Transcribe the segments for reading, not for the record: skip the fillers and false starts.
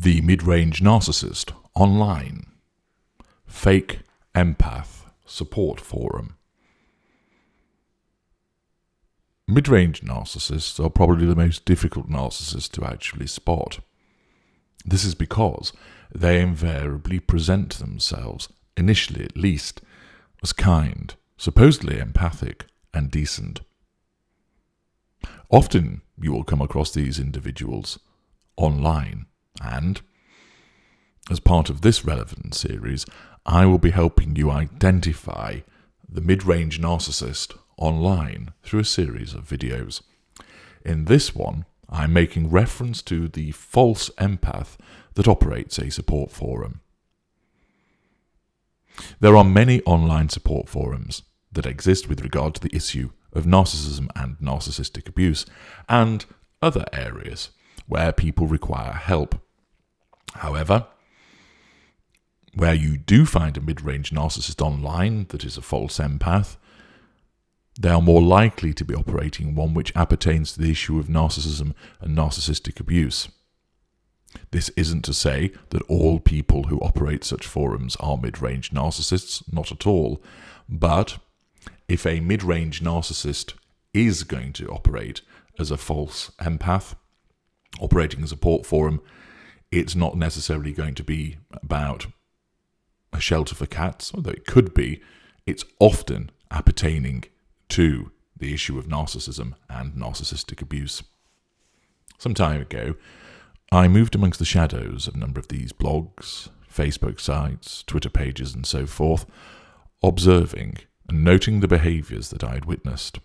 The Mid Range Narcissist online. Fake Empath support forum. Mid-range narcissists are probably the most difficult narcissists to actually spot. This is because they invariably present themselves, initially at least, as kind, supposedly empathic, and decent. Often you will come across these individuals online, and as part of this relevant series, I will be helping you identify the mid-range narcissist online through a series of videos. In this one, I'm making reference to the false empath that operates a support forum. There are many online support forums that exist with regard to the issue of narcissism and narcissistic abuse, and other areas where people require help. However, where you do find a mid-range narcissist online that is a false empath, they are more likely to be operating one which appertains to the issue of narcissism and narcissistic abuse. This isn't to say that all people who operate such forums are mid-range narcissists, not at all. But if a mid-range narcissist is going to operate as a false empath, operating a support forum, it's not necessarily going to be about a shelter for cats, although it could be. It's often appertaining to the issue of narcissism and narcissistic abuse. Some time ago, I moved amongst the shadows of a number of these blogs, Facebook sites, Twitter pages, and so forth, observing and noting the behaviours that I had witnessed.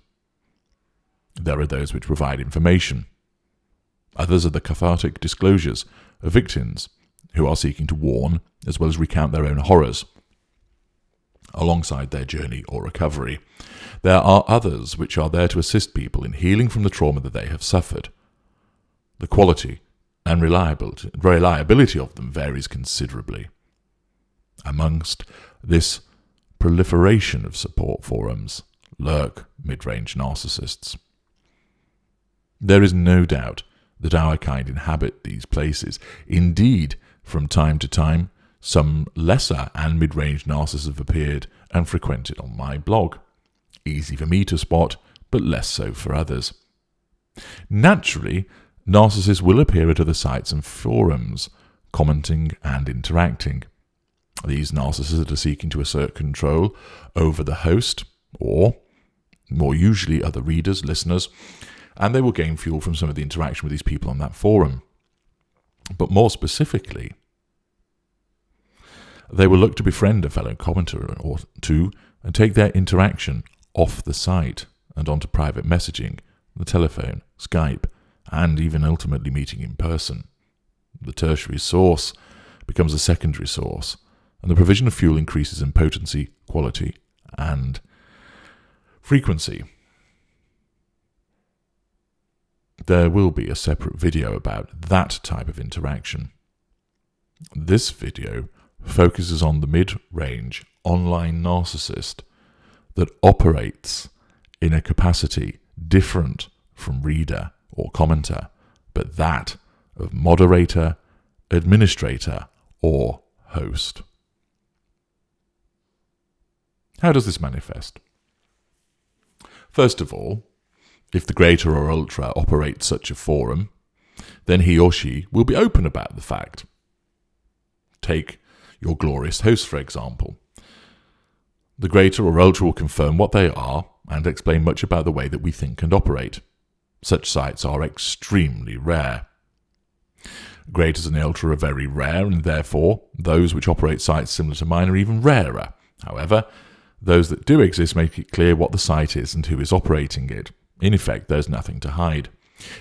There are those which provide information. Others are the cathartic disclosures of victims who are seeking to warn as well as recount their own horrors alongside their journey or recovery. There are others which are there to assist people in healing from the trauma that they have suffered. The quality and reliability of them varies considerably. Amongst this proliferation of support forums lurk mid-range narcissists. There is no doubt that our kind inhabit these places. Indeed, from time to time, some lesser and mid-range narcissists have appeared and frequented on my blog. Easy for me to spot, but less so for others. Naturally, narcissists will appear at other sites and forums, commenting and interacting. These narcissists are seeking to assert control over the host, or more usually other readers, listeners, and they will gain fuel from some of the interaction with these people on that forum. But more specifically, they will look to befriend a fellow commenter or two and take their interaction off the site and onto private messaging, the telephone, Skype, and even ultimately meeting in person. The tertiary source becomes a secondary source, and the provision of fuel increases in potency, quality, and frequency. There will be a separate video about that type of interaction. This video focuses on the mid-range online narcissist that operates in a capacity different from reader or commenter, but that of moderator, administrator, or host. How does this manifest? First of all, if the greater or ultra operates such a forum, then he or she will be open about the fact. Take your glorious host, for example. The greater or ultra will confirm what they are and explain much about the way that we think and operate. Such sites are extremely rare. Greaters and ultra are very rare, and therefore those which operate sites similar to mine are even rarer. However, those that do exist make it clear what the site is and who is operating it. In effect, there's nothing to hide.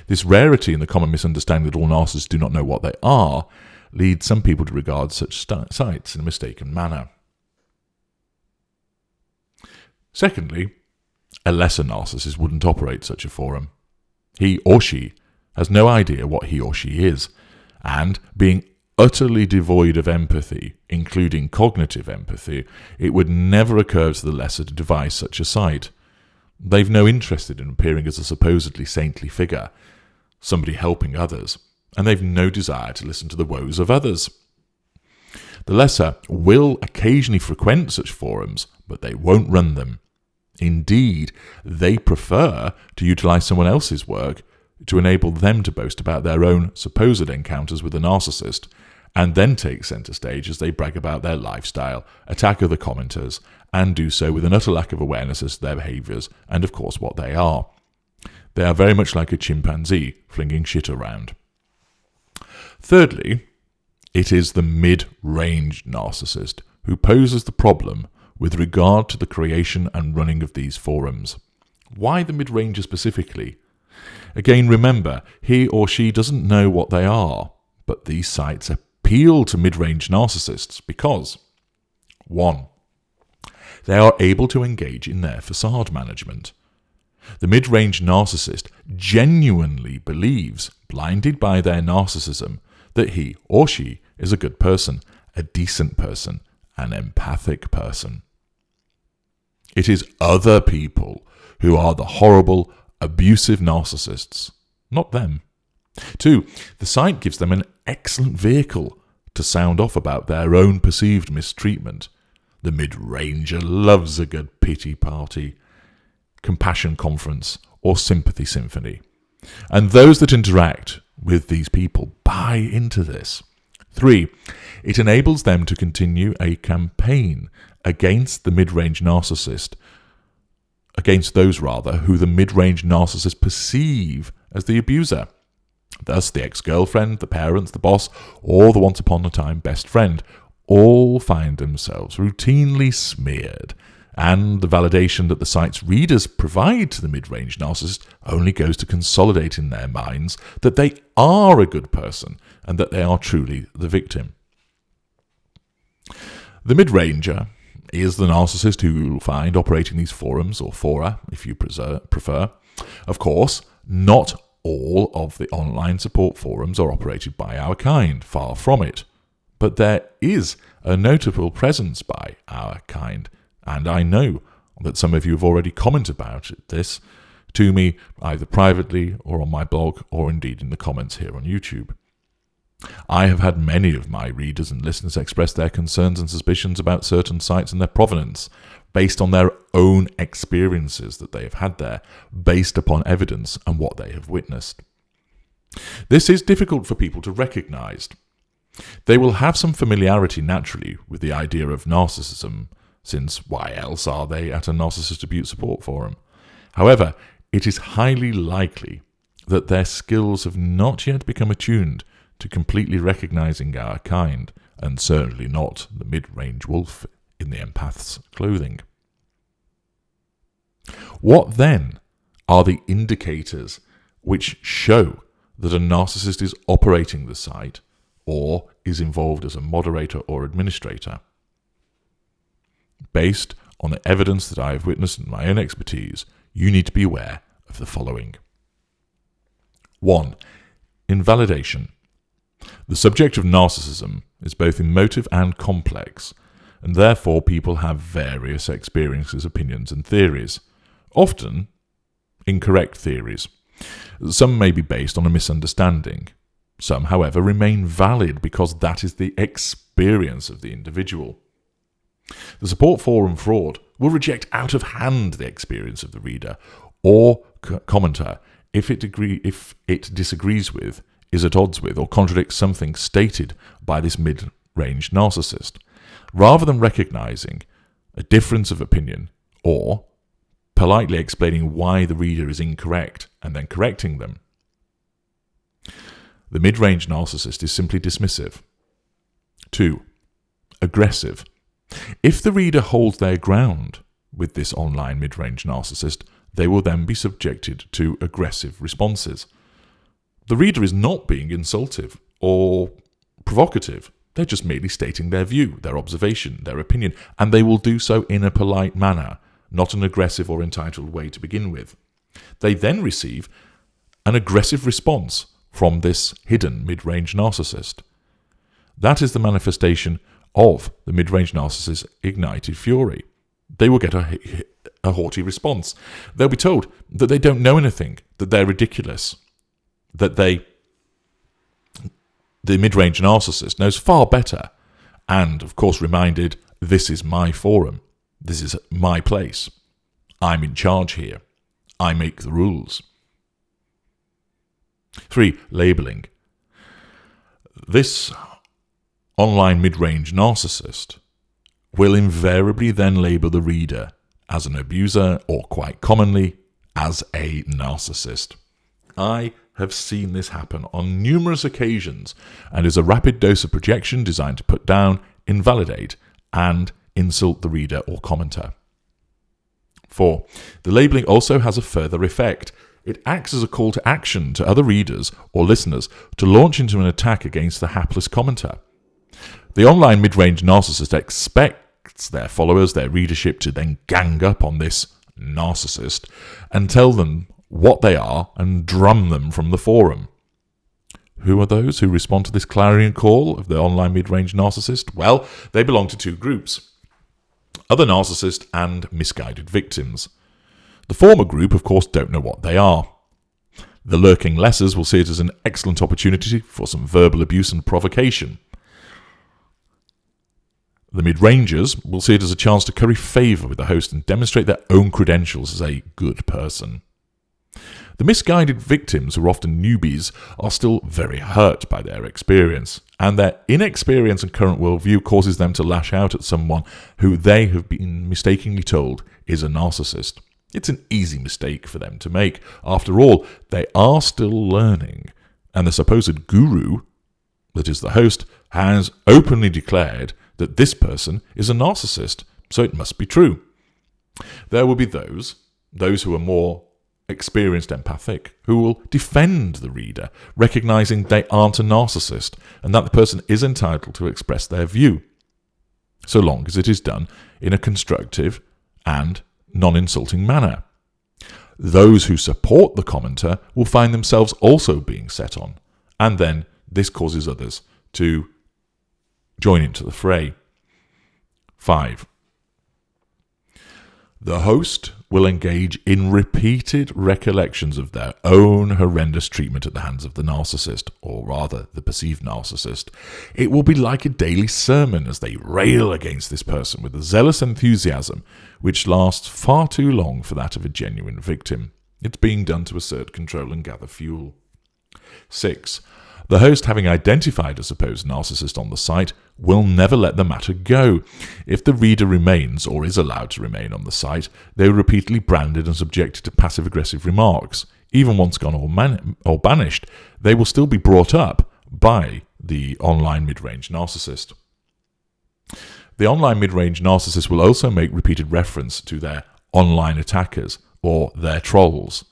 This rarity and the common misunderstanding that all narcissists do not know what they are leads some people to regard such sites in a mistaken manner. Secondly, a lesser narcissist wouldn't operate such a forum. He or she has no idea what he or she is, and being utterly devoid of empathy, including cognitive empathy, it would never occur to the lesser to devise such a site. They've no interest in appearing as a supposedly saintly figure, somebody helping others. and they've no desire to listen to the woes of others. The lesser will occasionally frequent such forums, but they won't run them. Indeed, they prefer to utilise someone else's work to enable them to boast about their own supposed encounters with a narcissist, and then take centre stage as they brag about their lifestyle, attack other commenters, and do so with an utter lack of awareness as to their behaviours and, of course, what they are. They are very much like a chimpanzee flinging shit around. Thirdly, it is the mid-range narcissist who poses the problem with regard to the creation and running of these forums. Why the mid-ranger specifically? Again, remember, he or she doesn't know what they are, but these sites appeal to mid-range narcissists because 1. They are able to engage in their facade management. The mid-range narcissist genuinely believes, blinded by their narcissism, that he or she is a good person, a decent person, an empathic person. It is other people who are the horrible, abusive narcissists, not them. 2. The site gives them an excellent vehicle to sound off about their own perceived mistreatment. The mid-ranger loves a good pity party, compassion conference, or sympathy symphony. And those that interact with these people buy into this. 3. It enables them to continue a campaign against the mid-range narcissist, against those rather who the mid-range narcissist perceive as the abuser. Thus the ex-girlfriend, the parents, the boss, or the once-upon-a-time best friend all find themselves routinely smeared, and the validation that the site's readers provide to the mid-range narcissist only goes to consolidate in their minds that they are a good person and that they are truly the victim. The mid-ranger is the narcissist who you'll find operating these forums, or fora, if you prefer. Of course, not all of the online support forums are operated by our kind, far from it. But there is a notable presence by our kind, and I know that some of you have already commented about this to me, either privately or on my blog, or indeed in the comments here on YouTube. I have had many of my readers and listeners express their concerns and suspicions about certain sites and their provenance, based on their own experiences that they have had there, based upon evidence and what they have witnessed. This is difficult for people to recognise. They will have some familiarity naturally with the idea of narcissism, since why else are they at a narcissist abuse support forum? However, it is highly likely that their skills have not yet become attuned to completely recognising our kind, and certainly not the mid-range wolf in the empath's clothing. What then are the indicators which show that a narcissist is operating the site or is involved as a moderator or administrator? Based on the evidence that I have witnessed and my own expertise, you need to be aware of the following. 1. Invalidation. The subject of narcissism is both emotive and complex, and therefore people have various experiences, opinions, and theories. Often incorrect theories. Some may be based on a misunderstanding. Some, however, remain valid because that is the experience of the individual. The support forum fraud will reject out of hand the experience of the reader or commenter if it disagrees with, is at odds with, or contradicts something stated by this mid-range narcissist, rather than recognising a difference of opinion or politely explaining why the reader is incorrect and then correcting them. The mid-range narcissist is simply dismissive. 2. Aggressive. If the reader holds their ground with this online mid-range narcissist, they will then be subjected to aggressive responses. The reader is not being insultive or provocative. They're just merely stating their view, their observation, their opinion, and they will do so in a polite manner, not an aggressive or entitled way to begin with. They then receive an aggressive response from this hidden mid-range narcissist. That is the manifestation of the mid-range narcissist's ignited fury. They will get a haughty response. They'll be told that they don't know anything, that they're ridiculous, that they the mid-range narcissist knows far better and, of course, reminded, this is my forum. This is my place. I'm in charge here. I make the rules. 3. Labelling. This online mid-range narcissist will invariably then label the reader as an abuser or, quite commonly, as a narcissist. I have seen this happen on numerous occasions and is a rapid dose of projection designed to put down, invalidate, and insult the reader or commenter. 4. The labelling also has a further effect. It acts as a call to action to other readers or listeners to launch into an attack against the hapless commenter. The online mid-range narcissist expects their followers, their readership, to then gang up on this narcissist and tell them what they are and drum them from the forum. Who are those who respond to this clarion call of the online mid-range narcissist? Well, they belong to 2 groups: other narcissists and misguided victims. The former group, of course, don't know what they are. The lurking lessers will see it as an excellent opportunity for some verbal abuse and provocation. The mid-rangers will see it as a chance to curry favour with the host and demonstrate their own credentials as a good person. The misguided victims, who are often newbies, are still very hurt by their experience, and their inexperience and current worldview causes them to lash out at someone who they have been mistakenly told is a narcissist. It's an easy mistake for them to make. After all, they are still learning, and the supposed guru, that is the host, has openly declared that this person is a narcissist, so it must be true. There will be those who are more experienced empathic, who will defend the reader, recognising they aren't a narcissist and that the person is entitled to express their view, so long as it is done in a constructive and non-insulting manner. Those who support the commenter will find themselves also being set on, and then this causes others to join into the fray. 5. The host will engage in repeated recollections of their own horrendous treatment at the hands of the narcissist, or rather the perceived narcissist. It will be like a daily sermon as they rail against this person with a zealous enthusiasm which lasts far too long for that of a genuine victim. It's being done to assert control and gather fuel. 6. The host, having identified a supposed narcissist on the site, will never let the matter go. If the reader remains or is allowed to remain on the site, they are repeatedly branded and subjected to passive-aggressive remarks. Even once gone or banished, they will still be brought up by the online mid-range narcissist. The online mid-range narcissist will also make repeated reference to their online attackers or their trolls,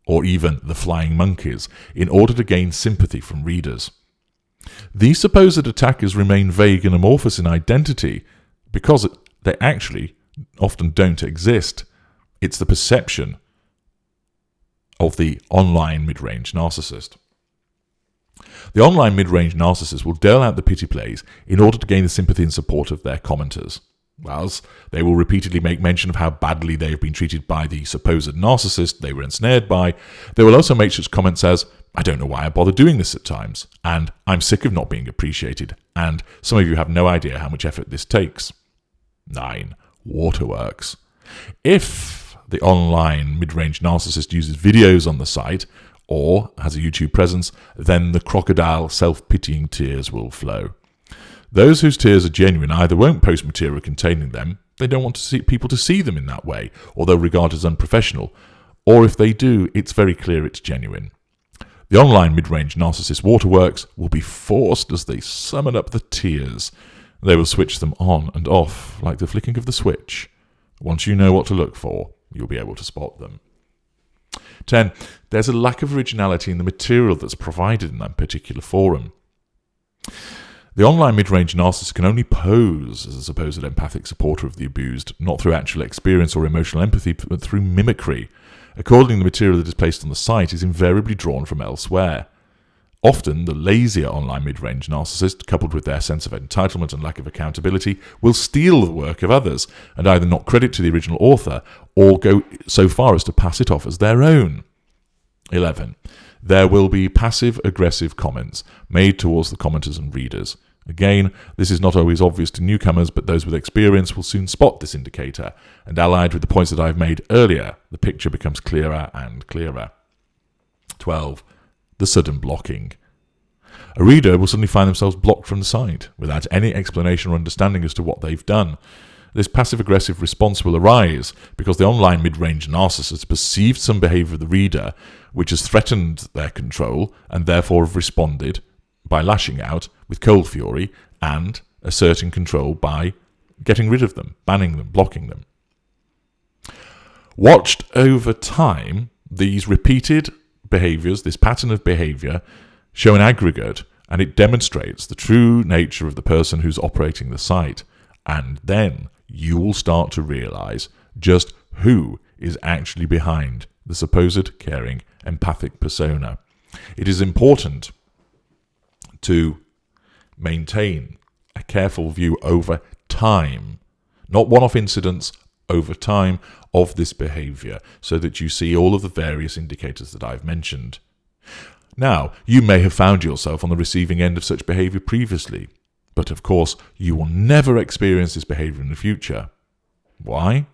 or even the flying monkeys, in order to gain sympathy from readers. These supposed attackers remain vague and amorphous in identity because they actually often don't exist. It's the perception of the online mid-range narcissist. The online mid-range narcissist will dole out the pity plays in order to gain the sympathy and support of their commenters. Whilst they will repeatedly make mention of how badly they have been treated by the supposed narcissist they were ensnared by, they will also make such comments as, "I don't know why I bother doing this at times," and "I'm sick of not being appreciated," and "some of you have no idea how much effort this takes." 9. Waterworks. If the online mid-range narcissist uses videos on the site, or has a YouTube presence, then the crocodile self-pitying tears will flow. Those whose tears are genuine either won't post material containing them, they don't want to see people to see them in that way, or they'll regard as unprofessional, or if they do, it's very clear it's genuine. The online mid-range narcissist waterworks will be forced as they summon up the tears. They will switch them on and off like the flicking of the switch. Once you know what to look for, you'll be able to spot them. 10. There's a lack of originality in the material that's provided in that particular forum. The online mid-range narcissist can only pose as a supposed empathic supporter of the abused, not through actual experience or emotional empathy, but through mimicry. Accordingly, the material that is placed on the site is invariably drawn from elsewhere. Often, the lazier online mid-range narcissist, coupled with their sense of entitlement and lack of accountability, will steal the work of others and either not credit to the original author or go so far as to pass it off as their own. 11. There will be passive-aggressive comments made towards the commenters and readers. Again, this is not always obvious to newcomers, but those with experience will soon spot this indicator, and allied with the points that I've made earlier, the picture becomes clearer and clearer. 12. The sudden blocking. A reader will suddenly find themselves blocked from the site, without any explanation or understanding as to what they've done. This passive-aggressive response will arise because the online mid-range narcissist perceived some behaviour of the reader which has threatened their control, and therefore have responded by lashing out with cold fury and asserting control by getting rid of them, banning them, blocking them. Watched over time, these repeated behaviours, this pattern of behaviour, show an aggregate, and it demonstrates the true nature of the person who's operating the site. And then you will start to realise just who is actually behind the supposed caring, empathic persona. It is important to maintain a careful view over time, not one-off incidents, over time of this behaviour, so that you see all of the various indicators that I've mentioned. Now, you may have found yourself on the receiving end of such behaviour previously, but of course you will never experience this behaviour in the future. Why?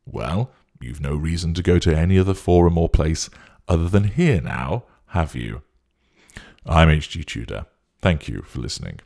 Well, you've no reason to go to any other forum or place other than here now, have you? I'm H.G. Tudor. Thank you for listening.